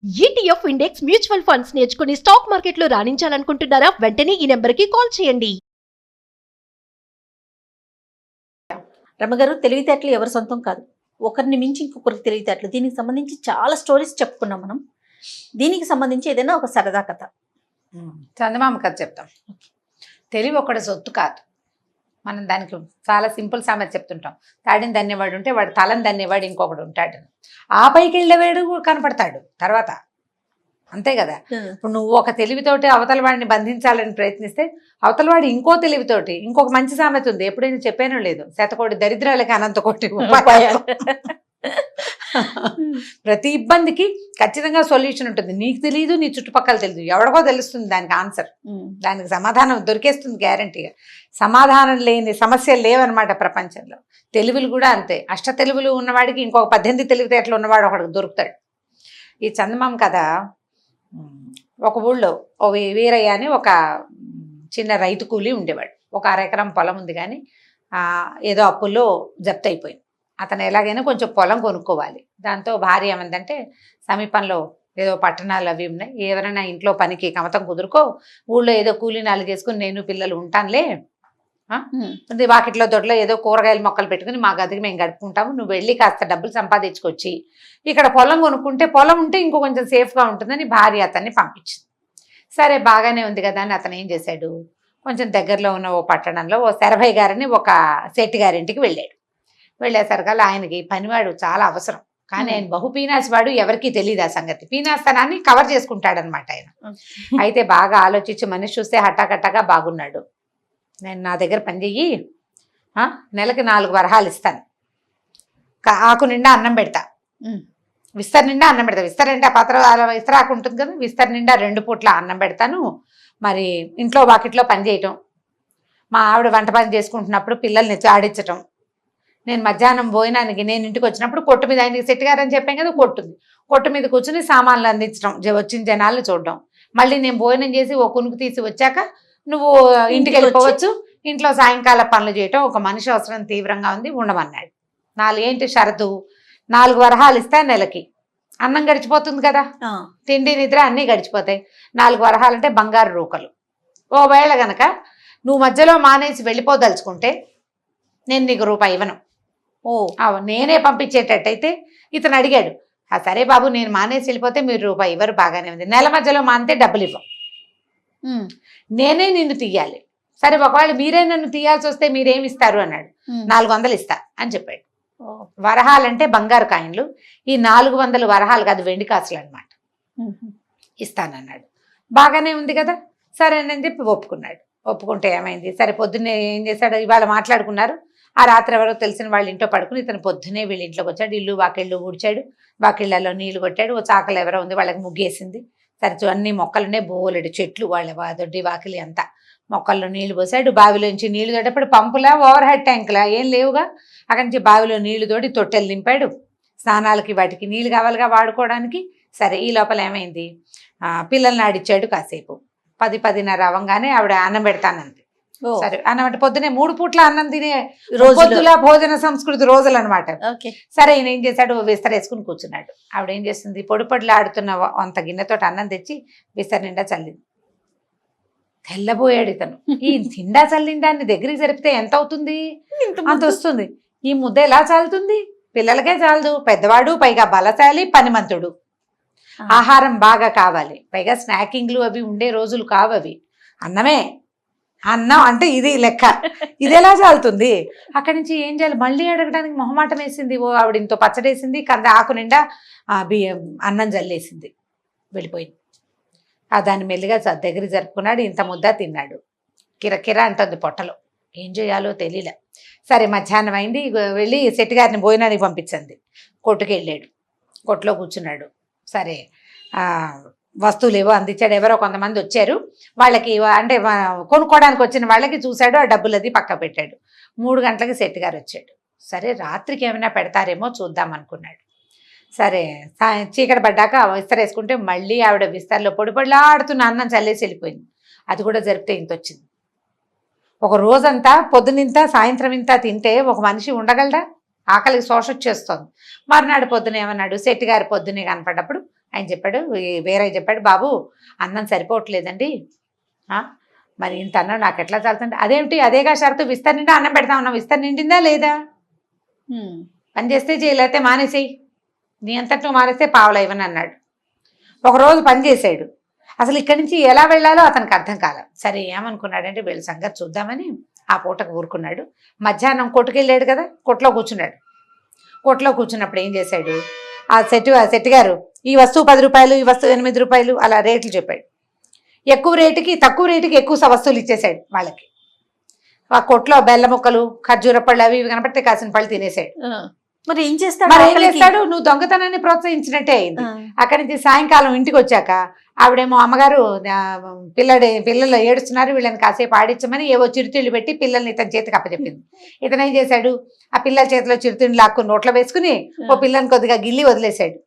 ETF index mutual funds నేర్చుకుని stock మార్కెట్లో రాణించాలనుకుంటున్నారా? వెంటనే ఈ నెంబర్కి కాల్ చేయండి. రమగారు, తెలివితేటలు ఎవరి సొంతం కాదు, ఒకరిని మించి ఇంకొకరికి తెలివితేటలు. దీనికి సంబంధించి చాలా స్టోరీస్ చెప్పుకున్నాం మనం. దీనికి సంబంధించి ఏదైనా ఒక సరదా కథ. చందమామ కథ చెప్తాం. తెలివి ఒకటి సొత్తు కాదు. మనం దానికి చాలా సింపుల్ సామెత చెప్తుంటాం. తాడిని దన్నేవాడు ఉంటే వాడు తలని దన్నేవాడు ఇంకొకడు ఉంటాడు. ఆ పైకి వెళ్ళేవాడు కనపడతాడు తర్వాత, అంతే కదా. ఇప్పుడు నువ్వు ఒక తెలివితోటి అవతల వాడిని బంధించాలని ప్రయత్నిస్తే అవతల వాడు ఇంకో తెలివితోటి, ఇంకొక మంచి సామెత ఉంది, ఎప్పుడైనా చెప్పానో లేదు, శతకోటి దరిద్రాలకి అనంత కోటి ఉపాయాలు. ప్రతి ఇబ్బందికి ఖచ్చితంగా సొల్యూషన్ ఉంటుంది. నీకు తెలియదు, నీ చుట్టుపక్కల తెలియదు, ఎవరికో తెలుస్తుంది దానికి ఆన్సర్, దానికి సమాధానం దొరికేస్తుంది గ్యారంటీగా. సమాధానం లేని సమస్యలు లేవన్నమాట ప్రపంచంలో. తెలివిలు కూడా అంతే. అష్ట తెలివులు ఉన్నవాడికి ఇంకొక 18 తెలివితేటలు ఉన్నవాడు ఒకడికి దొరుకుతాడు. ఈ చందమామ కథ, ఒక ఊళ్ళో ఓ వీరయ్య అని ఒక చిన్న రైతు కూలి ఉండేవాడు. ఒక 1/2 ఎకరం పొలం ఉంది, కానీ ఏదో అప్పుల్లో జప్తు అయిపోయింది. అతను ఎలాగైనా కొంచెం పొలం కొనుక్కోవాలి. దాంతో భార్య ఏమందంటే, సమీపంలో ఏదో పట్టణాలు అవి ఉన్నాయి, ఎవరైనా ఇంట్లో పనికి కమతం కుదురుకో, ఊళ్ళో ఏదో కూలి నాలుగేసుకుని నేను పిల్లలు ఉంటానులే, వాకిట్లో దొడ్లో ఏదో కూరగాయల మొక్కలు పెట్టుకుని మా గదికి మేము గడుపుకుంటాము, నువ్వు వెళ్ళి కాస్త డబ్బులు సంపాదించుకొచ్చి ఇక్కడ పొలం కొనుక్కుంటే, పొలం ఉంటే ఇంకో కొంచెం సేఫ్గా ఉంటుందని భార్య అతన్ని పంపించింది. సరే, బాగానే ఉంది కదా అని అతను ఏం చేశాడు, కొంచెం దగ్గరలో ఉన్న ఓ పట్టణంలో ఓ శరభయ్య గారిని ఒక శెట్టి గారింటికి వెళ్ళాడు. వెళ్ళేసరికల్లా ఆయనకి పనివాడు చాలా అవసరం, కానీ ఆయన బహు పీనాసివాడు, ఎవరికీ తెలియదు ఆ సంగతి. పీనాస్తనాన్ని కవర్ చేసుకుంటాడనమాట ఆయన. అయితే బాగా ఆలోచించి మనిషి చూస్తే హఠాకట్టగా బాగున్నాడు. నేను నా దగ్గర పని చెయ్యి, నెలకి 4 వరహాలు ఇస్తాను, ఆకు నిండా అన్నం పెడతా, విస్తర్ నిండా అన్నం పెడతా, విస్తర్ నిండా విస్తరాకు ఉంటుంది కదా, విస్తర్ నిండా 2 పూట్ల అన్నం పెడతాను. మరి ఇంట్లో వాకిట్లో పని చేయటం, మా ఆవిడ వంట పని చేసుకుంటున్నప్పుడు పిల్లల్ని ఆడించటం, నేను మధ్యాహ్నం భోజనానికి నేను ఇంటికి వచ్చినప్పుడు కొట్టు మీద, ఆయనకి శెట్టి గారు అని చెప్పాం కదా, కొట్టుంది, కొట్టు మీద కూర్చుని సామాన్లు అందించడం, వచ్చిన జనాలను చూడడం. మళ్ళీ నేను భోజనం చేసి ఓ కునుకు తీసి వచ్చాక నువ్వు ఇంటికి వెళ్ళిపోవచ్చు, ఇంట్లో సాయంకాల పనులు చేయటం. ఒక మనిషి అవసరం తీవ్రంగా ఉంది, ఉండమన్నాడు. ఏంటి షరతు, 4 వరహాలు ఇస్తా నెలకి, అన్నం గడిచిపోతుంది కదా, తిండి నిద్ర అన్నీ గడిచిపోతాయి. 4 వరహాలంటే బంగారు రూకలు. ఓవేళ గనక నువ్వు మధ్యలో మానేసి వెళ్ళిపోదలుచుకుంటే నేను నీకు రూపాయి ఇవ్వను. నేనే పంపించేటట్టయితే ఇతను అడిగాడు, సరే బాబు, నేను మానేసి వెళ్ళిపోతే మీరు రూపాయి ఇవ్వరు, బాగానే ఉంది. నెల మధ్యలో మానితే డబ్బులు ఇవ్వం, నేనే నిన్ను తీయాలి. సరే, ఒకవేళ మీరే నన్ను తీయాల్సి వస్తే మీరేమి ఇస్తారు అన్నాడు. 400 ఇస్తా అని చెప్పాడు. వరహాలంటే బంగారు కాయిన్లు, ఈ 400 వరహాలు కాదు, వెండి కాసులు అనమాట, ఇస్తానన్నాడు. బాగానే ఉంది కదా, సరేనని చెప్పి ఒప్పుకున్నాడు. ఒప్పుకుంటే ఏమైంది, సరే పొద్దున్నే ఏం చేశాడు, ఇవాళ మాట్లాడుకున్నారు. ఆ రాత్రి ఎవరో తెలిసిన వాళ్ళ ఇంట్లో పడుకుని ఇతను పొద్దునే వీళ్ళ ఇంట్లోకి వచ్చాడు. ఇల్లు వాకిళ్ళు ఊడ్చాడు, వాకిళ్లలో నీళ్లు కొట్టాడు. ఓ చాకలు ఎవరో ఉంది, వాళ్ళకి ముగ్గేసింది. సరే, అన్ని మొక్కలునే బోలెడు చెట్లు, వాళ్ళ దొడ్డి వాకిలి అంతా, మొక్కల్లో నీళ్లు పోసాడు. బావిలోంచి నీళ్లు తోడేప్పుడు పంపులా ఓవర్ హెడ్ ట్యాంకులా ఏం లేవుగా, అక్కడి నుంచి బావిలో నీళ్లు తోడి తొట్టెలు నింపాడు. స్నానాలకి వాటికి నీళ్ళు కావాలిగా వాడుకోవడానికి. సరే, ఈ లోపల ఏమైంది, పిల్లల్ని ఆడిచ్చాడు కాసేపు. 10-10:30 అవ్వగానే ఆవిడ అన్నం పెడతానంది. సరే, అన్నం అంటే పొద్దునే 3 పూట్ల అన్నం తినే రోజుల భోజన సంస్కృతి రోజులు అనమాట. సరే, ఈయన ఏం చేశాడు, విస్తరేసుకుని కూర్చున్నాడు. ఆవిడ ఏం చేస్తుంది, పొడి ఆడుతున్న అంత గిన్నెతో అన్నం తెచ్చి విస్తర నిండా చల్లింది. తెల్లబోయాడు ఇతను. ఈ నిండా చల్లిన దాన్ని దగ్గరికి జరిపితే ఎంత అవుతుంది, అంత వస్తుంది. ఈ ముద్ద ఎలా చాలుతుంది, పిల్లలకే చాలదు, పెద్దవాడు, పైగా బలశాలి, పనిమంతుడు, ఆహారం బాగా కావాలి, పైగా స్నాకింగ్లు అవి ఉండే రోజులు కావవి, అన్నమే అన్నం అంటే ఇది లెక్క, ఇది ఎలా చాలుతుంది. అక్కడి నుంచి ఏం చేయాలి, మళ్ళీ అడగడానికి మొహమాటం వేసింది. ఓ ఆవిడ ఇంతో పచ్చడేసింది, ఆకు నిండా అన్నం జల్లేసింది, వెళ్ళిపోయింది. దాన్ని మెల్లిగా దగ్గర జరుపుకున్నాడు. ఇంత ముద్ద తిన్నాడు. కిరకిర అంటుంది పొట్టలో, ఏం చేయాలో తెలియలే. సరే, మధ్యాహ్నం అయింది, వెళ్ళి శెట్టి గారిని భోజనానికి పంపించింది. కొట్టుకు వెళ్ళాడు, కొట్టులో కూర్చున్నాడు. సరే, వస్తువులు ఏవో అందించాడు. ఎవరో కొంతమంది వచ్చారు, వాళ్ళకి అంటే కొనుక్కోవడానికి వచ్చిన వాళ్ళకి చూశాడు, ఆ డబ్బులు అది పక్క పెట్టాడు. 3 గంటలకి శెట్టి గారు వచ్చాడు. సరే, రాత్రికి ఏమైనా పెడతారేమో చూద్దాం అనుకున్నాడు. సరే, చీకటి పడ్డాక విస్తరేసుకుంటే మళ్ళీ ఆవిడ విస్తరలో పొడిలాడుతున్న అన్నం చల్లేసి వెళ్ళిపోయింది. అది కూడా జరిపితే ఇంత వచ్చింది. ఒక రోజంతా పొద్దునింత సాయంత్రం ఇంత తింటే ఒక మనిషి ఉండగలడా, ఆకలికి శోష వచ్చేస్తుంది. మర్నాడు పొద్దున ఏమన్నాడు, శెట్టి గారి పొద్దునే కనపడ్డప్పుడు ఆయన చెప్పాడు, వేరే చెప్పాడు, బాబు అన్నం సరిపోవట్లేదండి, మరి ఇంత అన్నం నాకు ఎట్లా చాలుతుంది? అదేమిటి, అదేగా షరతు, విస్తర్ నిండా అన్నం పెడతా ఉన్నాం, విస్తర్ నిండిందా లేదా? పని చేస్తే చేయలేతే మానేసేయి, నీ అంతట్లో మానేస్తే పావులు ఇవ్వని అన్నాడు. ఒకరోజు పని చేశాడు, అసలు ఇక్కడి నుంచి ఎలా వెళ్ళాలో అతనికి అర్థం కాలేదు. సరే ఏమనుకున్నాడంటే వీళ్ళ సంగతి చూద్దామని ఆ పూటకు ఊరుకున్నాడు. మధ్యాహ్నం కొట్టుకెళ్ళాడు కదా, కొట్లో కూర్చున్నాడు. కొట్లో కూర్చున్నప్పుడు ఏం చేశాడు, ఆ సెట్ గారు ఈ వస్తువు 10 రూపాయలు, ఈ వస్తువు 8 రూపాయలు అలా రేట్లు చెప్పాడు. ఎక్కువ రేటుకి తక్కువ రేటుకి ఎక్కువ వస్తువులు ఇచ్చేసాడు వాళ్ళకి. ఆ కొట్లో బెల్ల ముక్కలు, ఖర్జూర పళ్ళు అవి ఇవి కనపడితే కాసిన పళ్ళు తినేసాడు. మరి ఏం చేస్తాడు? నువ్వు దొంగతనాన్ని ప్రోత్సహించినట్టే అయింది. అక్కడి నుంచి సాయంకాలం ఇంటికి వచ్చాక ఆవిడేమో అమ్మగారు పిల్లలు ఏడుస్తున్నారు, వీళ్ళని కాసేపు ఆడించమని ఏవో చిరుతిళ్ళు పెట్టి పిల్లల్ని ఇతని చేతికి అప్పచెప్పింది. ఇతను ఏం చేశాడు, ఆ పిల్లల చేతిలో చిరుతిళ్ళు లాక్కుని నోట్లో వేసుకుని ఓ పిల్లని కొద్దిగా గిల్లి వదిలేశాడు.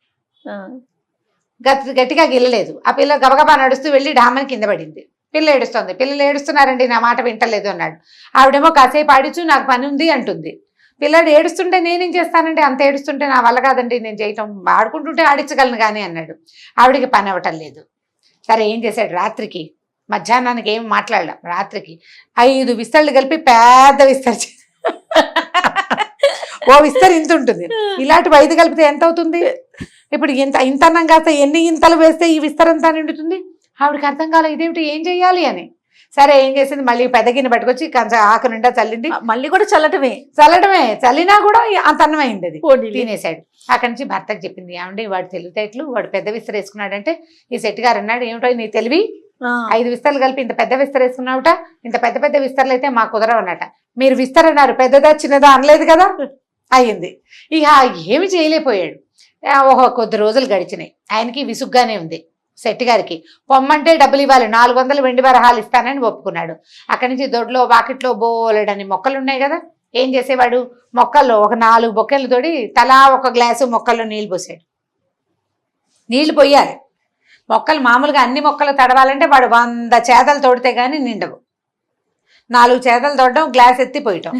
గట్టిగా గిల్లలేదు. ఆ పిల్ల గబగబా నడుస్తూ వెళ్ళి డామని కింద పడింది. పిల్ల ఏడుస్తోంది. పిల్లలు ఏడుస్తున్నారండి, నా మాట వింటలేదు అన్నాడు. ఆవిడేమో కాసేపు ఆడించు, నాకు పని ఉంది అంటుంది. పిల్లాడు ఏడుస్తుంటే నేనేం చేస్తానండి, అంత ఏడుస్తుంటే నా వల్ల కాదండి నేను చేయటం, ఆడుకుంటుంటే ఆడించగలను కానీ అన్నాడు. ఆవిడికి పని అవ్వటం లేదు. సరే ఏం చేశాడు, రాత్రికి మధ్యాహ్నానికి ఏం మాట్లాడలా, రాత్రికి 5 విస్తళ్ళు కలిపి పెద్ద విస్తరి ఓ విస్తరి ఇంత ఉంటుంది, ఇలాంటి 5 కలిపితే ఎంత అవుతుంది? ఇప్పుడు ఇంత అన్నం కాస్త ఎన్ని ఇంతలు వేస్తే ఈ విస్తరంతా నిండుతుంది? ఆవిడకి అర్థం కాలే, ఇదేమిటి ఏం చెయ్యాలి అని. సరే ఏం చేసింది, మళ్ళీ పెద్ద గిన్నె పట్టుకొచ్చి కొంచెం ఆకు నిండా చల్లింది. మళ్ళీ కూడా చల్లటమే, చల్లినా కూడా అంత అన్నం అయింది, అది తినేశాడు. అక్కడి నుంచి భర్తకు చెప్పింది, ఏమండి వాడు తెలివితేటలు, వాడు పెద్ద విస్తర వేసుకున్నాడంటే ఈ సెట్ గారు అన్నాడు, ఏమిటో నీ తెలివి, 5 విస్తరలు కలిపి ఇంత పెద్ద విస్తర వేసుకున్నావుట, ఇంత పెద్ద పెద్ద విస్తరలు అయితే మాకు కుదరవన్నట, మీరు విస్తర అన్నారు, పెద్దదా చిన్నదా అనలేదు కదా, అయ్యింది. ఇక ఏమి చేయలేకపోయాడు. కొద్ది రోజులు గడిచినాయి, ఆయనకి విసుగ్గానే ఉంది. సెట్ గారికి పొమ్మంటే డబ్బులు ఇవ్వాలి, 400 వెండి వరహాలు ఇస్తానని ఒప్పుకున్నాడు. అక్కడి నుంచి దొడ్లో వాకిట్లో బోలెడని మొక్కలు ఉన్నాయి కదా, ఏం చేసేవాడు, మొక్కల్లో ఒక 4 బొక్కెలు తోడి తలా ఒక గ్లాసు మొక్కల్లో నీళ్లు పోసాడు. నీళ్లు పోయాలి, మొక్కలు మామూలుగా అన్ని మొక్కలు తడవాలంటే వాడు 100 చేదలు తోడితే కానీ నిండవు. 4 చేదలు తోడడం, గ్లాస్ ఎత్తి పోయటం.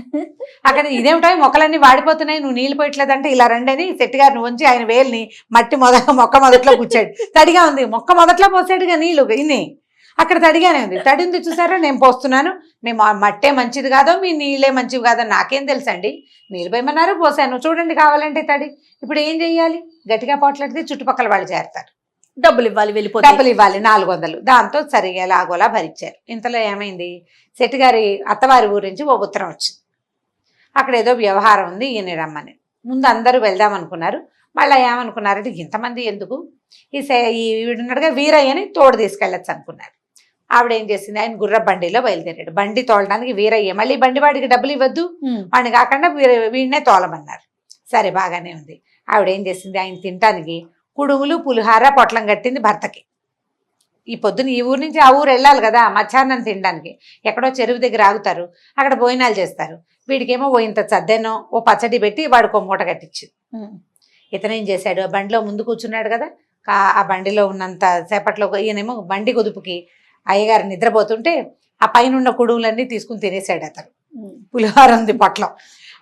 అక్కడ ఇదేమిటో మొక్కలన్నీ వాడిపోతున్నాయి, నువ్వు నీళ్ళు పోయట్లేదంటే ఇలా రండని సెట్ గారిని ఉంచి ఆయన వేలిని మట్టి మొక్క మొదట్లో కూర్చాడు. తడిగా ఉంది, మొక్క మొదట్లో పోసాడుగా నీళ్ళు, ఇన్ని అక్కడ తడిగానే ఉంది. తడింది చూసారా, నేను పోస్తున్నాను, మేము మట్టే మంచిది కాదో మీ నీళ్ళే మంచివి కాదో నాకేం తెలుసండి, నీళ్ళు పోయమన్నారు పోసాను, చూడండి కావాలంటే తడి. ఇప్పుడు ఏం చెయ్యాలి, గట్టిగా పోట్లాడితే చుట్టుపక్కల వాళ్ళు చేరతారు, డబ్బులు ఇవ్వాలి, వెళ్ళిపోతే డబ్బులు ఇవ్వాలి 400. దాంతో సరిగా ఎలాగోలా భరించారు. ఇంతలో ఏమైంది, సెట్ గారి అత్తవారి ఊరి నుంచి ఓ ఉత్తరం వచ్చింది, అక్కడ ఏదో వ్యవహారం ఉంది ఈయన రమ్మని. ముందు అందరూ వెళ్దాం అనుకున్నారు, మళ్ళీ ఏమనుకున్నారంటే ఇంతమంది ఎందుకు, వీడున్నాడుగా వీరయ్యని తోడు తీసుకెళ్ళచ్చు అనుకున్నారు. ఆవిడ ఏం చేసింది, ఆయన గుర్ర బండిలో బయలుదేరాడు. బండి తోలడానికి వీరయ్య, మళ్ళీ బండి వాడికి డబ్బులు ఇవ్వద్దు, వాడిని కాకుండా వీడినే తోలమన్నారు. సరే బాగానే ఉంది. ఆవిడ ఏం చేసింది, ఆయన తినటానికి కుడుములు పులిహార పొట్లం కట్టింది భర్తకి. ఈ పొద్దున ఈ ఊరు నుంచి ఆ ఊరు వెళ్ళాలి కదా, మధ్యాహ్నం తినడానికి ఎక్కడో చెరువు దగ్గర ఆగుతారు, అక్కడ భోజనాలు చేస్తారు. వీడికేమో ఓ ఇంత చద్దెనో ఓ పచ్చడి పెట్టి వాడికి ఓ మూట కట్టించింది. ఇతనేం చేశాడు, ఆ బండిలో ముందు కూర్చున్నాడు కదా, ఆ బండిలో ఉన్నంత సేపట్లో ఈయనేమో బండి కుదుపుకి అయ్యగారు నిద్రపోతుంటే ఆ పైన కుడుములన్నీ తీసుకుని తినేశాడు అతను. పులిహార ఉంది పొట్లం.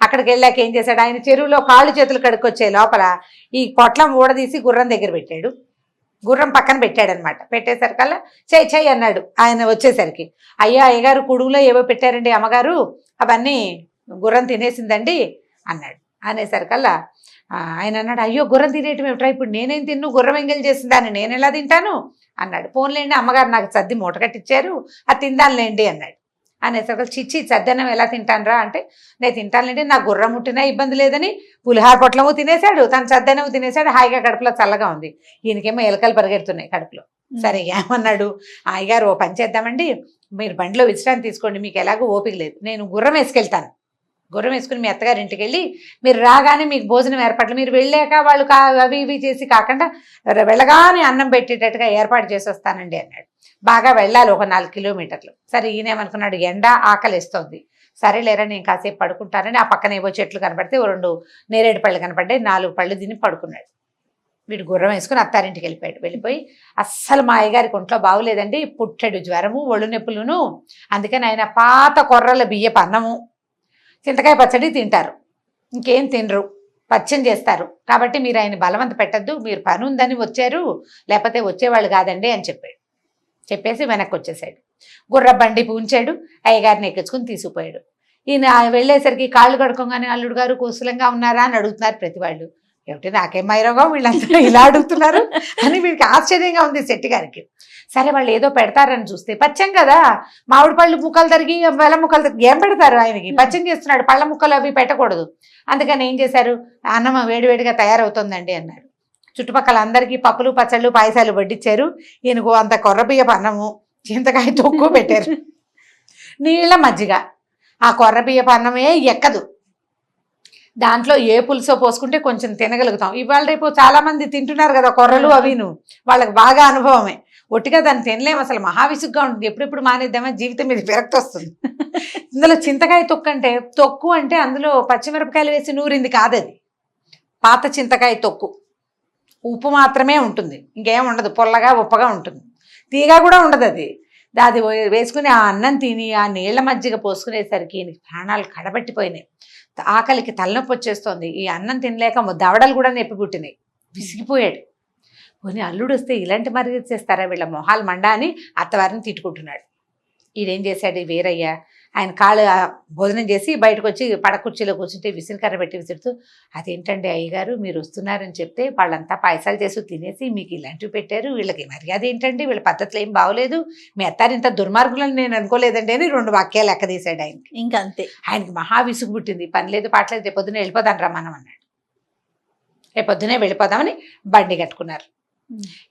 అక్కడికి వెళ్ళాక ఏం చేశాడు, ఆయన చెరువులో కాళ్ళు చేతులు కడుక్కొచ్చే లోపల ఈ పొట్లం ఊడదీసి గుర్రం దగ్గర పెట్టాడు. గుర్రం పక్కన పెట్టాడనమాట. పెట్టేసరికల్లా చెయ్యి అన్నాడు ఆయన వచ్చేసరికి. అయ్యగారు కుడుములో ఏవో పెట్టారండి అమ్మగారు, అవన్నీ గుర్రం తినేసిందండి అన్నాడు. అనేసరికల్లా ఆయన అన్నాడు, అయ్యో గుర్రం తినేయటం ఏమిట్రా, ఇప్పుడు నేనేం తిన్ను, గుర్రం ఎంగేలు చేసిందాన్ని నేను ఎలా తింటాను అన్నాడు. పోన్లేండి అమ్మగారు నాకు సర్ది మూట కట్టించారు, అది తిందానులేండి అన్నాడు. అనేసరికి చిచ్చి చద్దన్నం ఎలా తింటానురా అంటే, నేను తింటానులేండి, నాకు గుర్రం ముట్టినా ఇబ్బంది లేదని పులిహార పొట్లము తినేశాడు, తను చద్దన్నము తినేశాడు, హాయిగా కడుపులో చల్లగా ఉంది. ఈయనకేమో ఎలకలు పరిగెడుతున్నాయి కడుపులో. సరే ఏమన్నాడు, అయ్యగారు ఓ పని చేద్దామండి, మీరు బండిలో విశ్రాంతి తీసుకోండి, మీకు ఎలాగో ఓపిక లేదు, నేను గుర్రం వేసుకెళ్తాను, గుర్రం వేసుకుని మీ అత్తగారి ఇంటికి వెళ్ళి మీరు రాగానే మీకు భోజనం ఏర్పాట్లు, మీరు వెళ్ళాక వాళ్ళు అవి ఇవి చేసి కాకుండా వెళ్ళగానే అన్నం పెట్టేటట్టుగా ఏర్పాటు చేసి వస్తానండి అన్నాడు. బాగా వెళ్ళాలి, ఒక 4 కిలోమీటర్లు. సరే ఈయనేమనుకున్నాడు, ఎండ ఆకలిస్తోంది, సరే లేరా నేను కాసేపు పడుకుంటానని ఆ పక్కన ఏవో చెట్లు కనపడితే 2 నేరేడు పళ్ళు కనపడ్డాయి, 4 పళ్ళు తిని పడుకున్నాడు. వీడు గుర్రం వేసుకుని అత్తారింటికి వెళ్ళిపోయాడు. వెళ్ళిపోయి అస్సలు మా అయ్యగారికి ఒంట్లో బాగులేదండి, పుట్టెడు జ్వరము, ఒళ్ళు నొప్పులును, అందుకని ఆయన పాత కొర్రల బియ్యపు అన్నము చింతకాయ పచ్చడి తింటారు, ఇంకేం తినరు. పచ్చం చేస్తారు కాబట్టి మీరు ఆయన బలవంత పెట్టద్దు, మీరు పని ఉందని వచ్చారు, లేకపోతే వచ్చేవాళ్ళు కాదండి అని చెప్పాడు. చెప్పేసి వెనక్కి వచ్చేసాడు. గుర్ర బండి పూంచాడు, అయ్యగారిని ఎక్కించుకుని తీసుకుపోయాడు. ఈయన వెళ్ళేసరికి కాళ్ళు కడుకోగానే అల్లుడు గారు కుశలంగా ఉన్నారా అని అడుగుతున్నారు ప్రతి వాళ్ళు. ఏమిటి నాకేం మైరోగం వీళ్ళంతా ఇలా అడుగుతున్నారు అని వీడికి ఆశ్చర్యంగా ఉంది శెట్టి గారికి. సరే వాళ్ళు ఏదో పెడతారని చూస్తే పచ్చం కదా, మామిడి పళ్ళు ముక్కలు తరిగి బెల్లం ముక్కలు తరిగి ఏం పెడతారు ఆయనకి, పచ్చం చేస్తున్నాడు, పళ్ళ ముక్కలు అవి పెట్టకూడదు. అందుకని ఏం చేశారు, అన్నం వేడివేడిగా తయారవుతుందండి అన్నారు. చుట్టుపక్కల అందరికీ పప్పులు పచ్చళ్ళు పాయసాలు వడ్డిచ్చారు. ఈయనకు అంత కొర్రబియ్యపు అన్నము చింతకాయ తొక్కు పెట్టారు, నీళ్ళ మజ్జిగ. ఆ కొర్రబియ్యపు అన్నమే ఎక్కదు, దాంట్లో ఏ పులుసో పోసుకుంటే కొంచెం తినగలుగుతాం. ఇవాళ రేపు చాలా మంది తింటున్నారు కదా కొర్రలు అవిను, వాళ్ళకి బాగా అనుభవమే. ఒట్టిగా దాన్ని తినలేము, అసలు మహావిసుగ్గా ఉంటుంది. ఎప్పుడెప్పుడు మానేద్దామా, జీవితం మీద విరక్తి వస్తుంది. ఇందులో చింతకాయ తొక్కు అంటే, తొక్కు అంటే అందులో పచ్చిమిరపకాయలు వేసి నూరింది కాదది, పాత చింతకాయ తొక్కు. ఉప్పు మాత్రమే ఉంటుంది, ఇంకేం ఉండదు, పొల్లగా ఉప్పగా ఉంటుంది, తీగా కూడా ఉండదు. అది వేసుకుని ఆ అన్నం తిని ఆ నీళ్ల మజ్జిగ పోసుకునేసరికి ప్రాణాలు కడబట్టిపోయినాయి. ఆకలికి తలనొప్పి వచ్చేస్తోంది. ఈ అన్నం తినలేక దవడలు కూడా నొప్పి పుట్టినాయి. విసిగిపోయాడు. పోనీ అల్లుడు వస్తే ఇలాంటి మరిగి చేస్తారా వీళ్ళ మొహాలు మండా అని అత్తవారిని తిట్టుకుంటున్నాడు. ఈయనేం చేశాడు ఈ వీరయ్య, ఆయన కాళ్ళు భోజనం చేసి బయటకు వచ్చి పడకుర్చీలో కూర్చుంటే విసిరికర్ర పెట్టి విసురుతూ, అదేంటండి అయ్యగారు మీరు వస్తున్నారని చెప్తే వాళ్ళంతా పాయసాలు చేసి తినేసి మీకు ఇలాంటివి పెట్టారు, వీళ్ళకి మర్యాద ఏంటండి, వీళ్ళ పద్ధతులు ఏం బాగోలేదు, మీ అత్తారు ఇంత దుర్మార్గులని నేను అనుకోలేదండి అని 2 వాక్యాలు లెక్క తీశాడు ఆయనకి. ఇంకా అంతే, ఆయనకి మహా విసుగు పుట్టింది. పని లేదు పాటలేదు, రేపొద్దునే వెళ్ళిపోదాం రమ్మనం అన్నాడు. రేపొద్దునే వెళ్ళిపోదామని బండి కట్టుకున్నారు.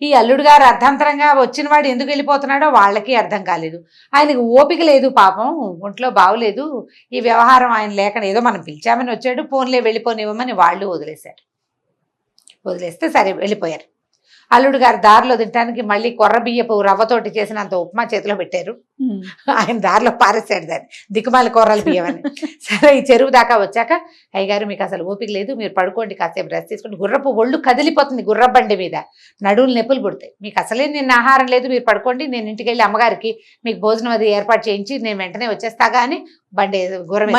ఈ అల్లుడు గారు అర్ధాంతరంగా వచ్చిన వాడు ఎందుకు వెళ్ళిపోతున్నాడో వాళ్ళకి అర్థం కాలేదు. ఆయనకు ఓపిక లేదు పాపం, ఒంట్లో బాగులేదు, ఈ వ్యవహారం ఆయన లేక ఏదో మనం పిలిచామని వచ్చాడు, ఫోన్లే వెళ్ళిపోనివ్వమని వాళ్ళు వదిలేశారు. వదిలేస్తే సరే వెళ్ళిపోయారు. అల్లుడు గారు దారిలో తినడానికి మళ్ళీ కొర్ర బియ్యపు రవ్వతోటి చేసినంత ఉప్మా చేతిలో పెట్టారు. ఆయన దారిలో పారేసాడు దాన్ని, దిక్కుమాలి కొర్రల బియ్యం అని. సరే ఈ చెరువు దాకా వచ్చాక, అయ్యగారు మీకు అసలు ఓపిక లేదు, మీరు పడుకోండి, కాసేపు రెస్ట్ తీసుకోండి, గుర్రపు ఒళ్ళు కదిలిపోతుంది, గుర్ర బండి మీద నడువులు నొప్పులు పుడతాయి, మీకు అసలే నిన్న ఆహారం లేదు, మీరు పడుకోండి, నేను ఇంటికి వెళ్ళి అమ్మగారికి మీకు భోజనం అది ఏర్పాటు చేయించి నేను వెంటనే వచ్చేస్తాగా అని బండి గుర్రం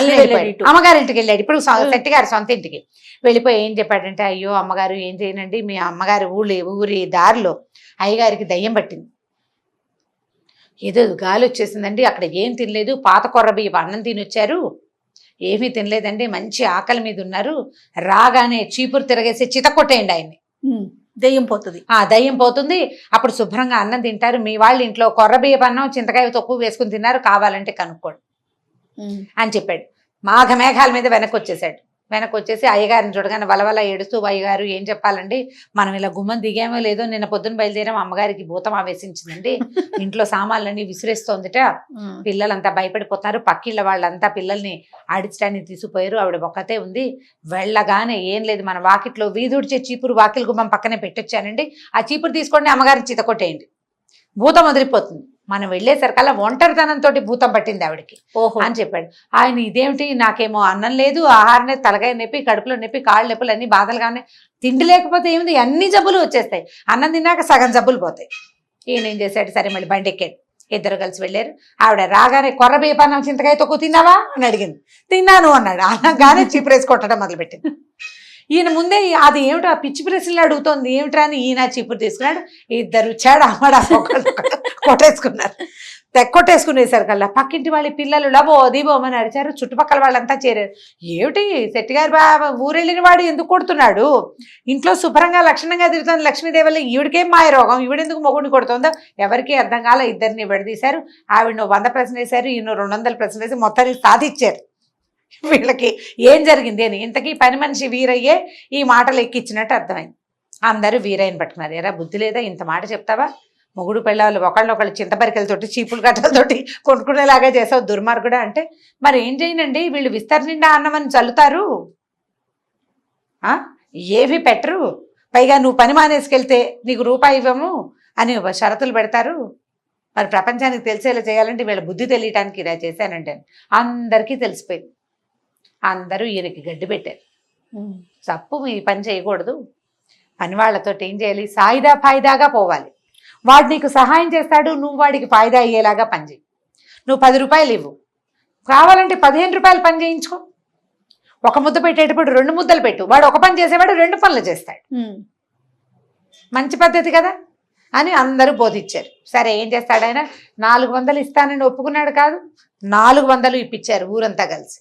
అమ్మగారి ఇంటికి వెళ్ళాడు. ఇప్పుడు శెట్టి గారు సొంత ఇంటికి వెళ్ళిపోయి ఏం చెప్పాడంటే, అయ్యో అమ్మగారు ఏం చేయనండి, మీ అమ్మగారి ఊరి దారిలో అయ్యగారికి దయ్యం పట్టింది, ఏదో గాలి వచ్చేసిందండి, అక్కడ ఏం తినలేదు, పాత కొర్ర బియ్యం అన్నం తినొచ్చారు, ఏమీ తినలేదండి, మంచి ఆకలి మీద ఉన్నారు, రాగానే చీపురు తిరగేసి చితకొట్టేయండి ఆయన్ని, దెయ్యం పోతుంది. దయ్యం పోతుంది, అప్పుడు శుభ్రంగా అన్నం తింటారు, మీ వాళ్ళ ఇంట్లో కొర్ర బియ్యం అన్నం చింతకాయ తొక్కు వేసుకుని తిన్నారు, కావాలంటే కనుక్కోండి అని చెప్పాడు. మేఘాల మీద వెనక్కి వచ్చేసాడు. వెనక్కి వచ్చేసి అయ్యగారిని చూడగానే వలవల ఏడుస్తూ, అయ్యగారు ఏం చెప్పాలండి, మనం ఇలా గుమ్మం దిగామో లేదో, నిన్న పొద్దున్న బయలుదేరాం, అమ్మగారికి భూతం ఆవేశించిందండి, ఇంట్లో సామాన్లన్నీ విసిరేస్తోందిట, పిల్లలంతా భయపడిపోతున్నారు, పక్కిళ్ళ వాళ్ళంతా పిల్లల్ని ఆడించడానికి తీసుకుపోయారు, ఆవిడ ఒక్కతే ఉంది, వెళ్ళగానే ఏం లేదు, మన వాకిట్లో వీధుడిచే చీపురు వాకిలి గుమ్మం పక్కనే పెట్టొచ్చానండి, ఆ చీపురు తీసుకోండి, అమ్మగారిని చితకొట్టేయండి, భూతం వదిలిపోతుంది. మనం వెళ్ళేసరికల్లా ఒంటరితనంతో భూతం పట్టింది ఆవిడకి అని చెప్పాడు. ఆయన ఇదేమిటి, నాకేమో అన్నం లేదు, ఆహారం లేదు, తలకాయ నొప్పి, కడుపులో నొప్పి, కాళ్ళు నొప్పులు అన్ని బాధలుగా ఉన్నాయి, తిండి లేకపోతే ఏమిటి అన్ని జబ్బులు వచ్చేస్తాయి, అన్నం తిన్నాక సగం జబ్బులు పోతాయి. ఈయన ఏం చేశాడు, సరే మళ్ళీ బండి ఎక్కాడు, ఇద్దరు కలిసి వెళ్ళారు. ఆవిడ రాగానే కొర్ర బియ్యపన్నం చింతకాయ తొక్కు తిన్నావా అని అడిగింది. తిన్నాను అన్నాడు. అనగానే చీపురేసి కొట్టడం మొదలుపెట్టింది. ఈయన ముందే అది ఏమిటో ఆ పిచ్చి ప్రశ్నలు అడుగుతోంది ఏమిట్రా అని ఈయన చీపురు తీసుకున్నాడు. ఇద్దరు చాడు అమ్మడా కొట్టేసుకున్నారు. కొట్టేసుకునేసరి కల్లా పక్కింటి వాళ్ళ పిల్లలు లబో దీబోమని అరిచారు. చుట్టుపక్కల వాళ్ళంతా చేరారు. ఏమిటి శెట్టి గారు ఊరెళ్ళిన వాడు ఎందుకు కొడుతున్నాడు, ఇంట్లో శుభ్రంగా లక్షణంగా తిరుగుతుంది లక్ష్మీదేవల్లి, ఈవిడికేం మాయ రోగం, ఈవిడెందుకు మొగుడిని కొడుతుందో ఎవరికి అర్థం కాల. ఇద్దరిని విడదీశారు. ఆవిడ 100 ప్రశ్నలు వేశారు, ఈయన 200 ప్రశ్నలు వేసి మొత్తానికి సాధించారు. వీళ్ళకి ఏం జరిగింది అని ఇంతకీ పని మనిషి వీరయ్యే ఈ మాటలు ఎక్కించినట్టు అర్థమైంది. అందరూ వీరయ్యని పట్టుకున్నారు. ఎరా బుద్ధి లేదా, ఇంత మాట చెప్తావా, మొగుడు పెళ్ళాళ్ళు ఒకళ్ళొకళ్ళు చింతపరికలతోటి చీపులు కట్టలతోటి కొనుక్కునేలాగా చేసావు దుర్మార్గుడా అంటే, మరి ఏం చేయనండి, వీళ్ళు విస్తరి నిండా అన్నమని చల్లుతారు, ఏవి పెట్టరు, పైగా నువ్వు పని మానేసుకెళ్తే నీకు రూపాయి ఇవ్వము అని షరతులు పెడతారు, మరి ప్రపంచానికి తెలిసేలా చేయాలంటే వీళ్ళ బుద్ధి తెలియటానికి ఇలా చేశానండి అని అందరికీ తెలిసిపోయింది. అందరూ ఈయనకి గడ్డి పెట్టారు. తప్పు, ఈ పని చేయకూడదు, పని వాళ్ళతో ఏం చేయాలి, సాయిదా ఫాయిదాగా పోవాలి, వాడు నీకు సహాయం చేస్తాడు, నువ్వు వాడికి ఫాయిదా అయ్యేలాగా పనిచేయి. నువ్వు 10 రూపాయలు ఇవ్వు, కావాలంటే 15 రూపాయలు పని చేయించుకో, ఒక ముద్ద పెట్టేటప్పుడు 2 ముద్దలు పెట్టు, వాడు ఒక పని చేసేవాడు 2 పనులు చేస్తాడు. మంచి పద్ధతి కదా అని అందరూ బోధించారు. సరే ఏం చేస్తాడు ఆయన, 400 ఇస్తానని ఒప్పుకున్నాడు కాదు, 400 ఇప్పించారు ఊరంతా కలిసి.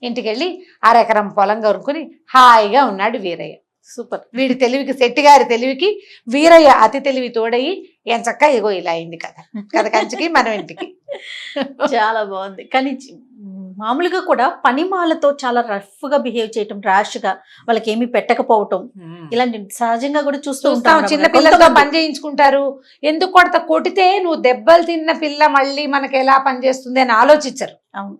ఇంటికి వెళ్ళి 1/2 ఎకరం పొలం కొనుక్కుని హాయిగా ఉన్నాడు వీరయ్య. సూపర్. వీడి తెలివికి, శెట్టి గారి తెలివికి వీరయ్య అతి తెలివి తోడయి ఎంచక్క ఇగో ఇలా అయింది కదా, కథ కంచికి మనం ఇంటికి. చాలా బాగుంది. కానీ మామూలుగా కూడా పనిమాలతో చాలా రఫ్ గా బిహేవ్ చేయటం, ర్యాష్ గా వాళ్ళకి ఏమి పెట్టకపోవటం, ఇలాంటి సహజంగా కూడా చూస్తూ చూస్తాం. ఉంటాం. చిన్న పిల్లలతో పని చేయించుకుంటారు. ఎందుకు కొడితే నువ్వు దెబ్బలు తిన్న పిల్ల మళ్ళీ మనకి ఎలా పనిచేస్తుంది అని ఆలోచించరు. అవును.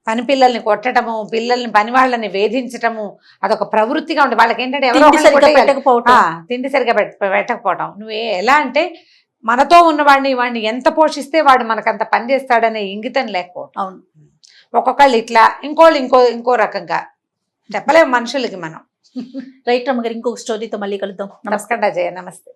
పని పిల్లల్ని కొట్టడము, పిల్లల్ని పని వాళ్ళని వేధించటము అదొక ప్రవృత్తిగా ఉంటుంది వాళ్ళకి. ఏంటంటే ఎవరో తిండి ఒకరు సరిగ్గా కొట్టేయాలి. పెట్టకపోవటం. తిండి సరిగా పెట్టకపోవటం. నువ్వు ఎలా అంటే మనతో ఉన్నవాడిని ఎంత పోషిస్తే వాడు మనకంత పని చేస్తాడనే ఇంగితం లేకపోవటం. అవును. ఒక్కొక్కళ్ళు ఇట్లా, ఇంకోళ్ళు ఇంకో రకంగా చెప్పలేము మనుషులకి మనం. రైట్ రమ్మగారు, ఇంకొక స్టోరీతో మళ్ళీ కలుద్దాం. నమస్కారం అజయ్, నమస్తే.